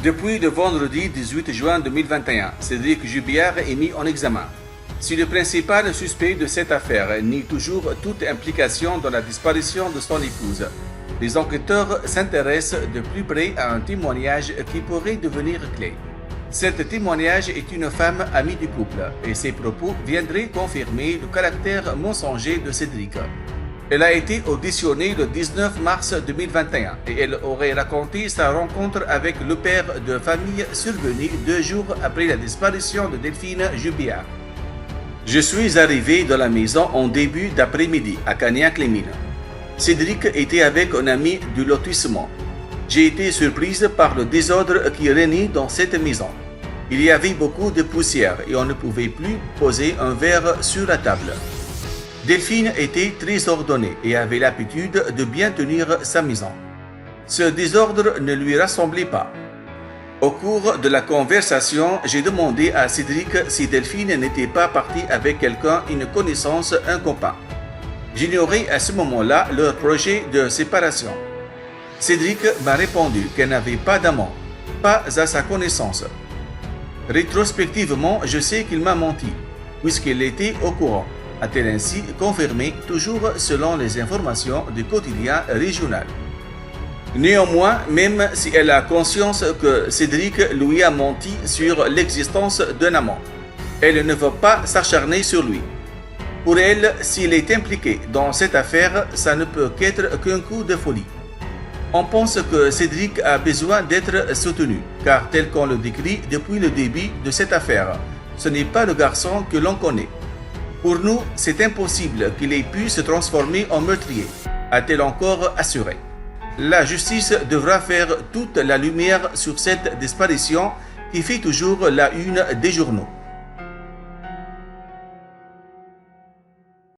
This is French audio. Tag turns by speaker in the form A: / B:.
A: Depuis le vendredi 18 juin 2021, Cédric Jubière est mis en examen. Si le principal suspect de cette affaire nie toujours toute implication dans la disparition de son épouse, les enquêteurs s'intéressent de plus près à un témoignage qui pourrait devenir clé. Cet témoignage est une femme amie du couple et ses propos viendraient confirmer le caractère mensonger de Cédric. Elle a été auditionnée le 19 mars 2021 et elle aurait raconté sa rencontre avec le père de famille survenu 2 jours après la disparition de Delphine Jubière. Je suis arrivé dans la maison en début d'après-midi à Cagnac-les-Mines. Cédric était avec un ami du lotissement. J'ai été surprise par le désordre qui régnait dans cette maison. Il y avait beaucoup de poussière et on ne pouvait plus poser un verre sur la table. Delphine était très ordonnée et avait l'habitude de bien tenir sa maison. Ce désordre ne lui rassemblait pas. Au cours de la conversation, j'ai demandé à Cédric si Delphine n'était pas partie avec quelqu'un, une connaissance, un copain. J'ignorais à ce moment-là leur projet de séparation. Cédric m'a répondu qu'elle n'avait pas d'amant, pas à sa connaissance. Rétrospectivement, je sais qu'il m'a menti, puisqu'il était au courant, a-t-elle ainsi confirmé, toujours selon les informations du quotidien régional. Néanmoins, même si elle a conscience que Cédric lui a menti sur l'existence d'un amant, elle ne veut pas s'acharner sur lui. Pour elle, s'il est impliqué dans cette affaire, ça ne peut qu'être qu'un coup de folie. On pense que Cédric a besoin d'être soutenu, car tel qu'on le décrit depuis le début de cette affaire, ce n'est pas le garçon que l'on connaît. Pour nous, c'est impossible qu'il ait pu se transformer en meurtrier, a-t-elle encore assuré. La justice devra faire toute la lumière sur cette disparition qui fait toujours la une des journaux.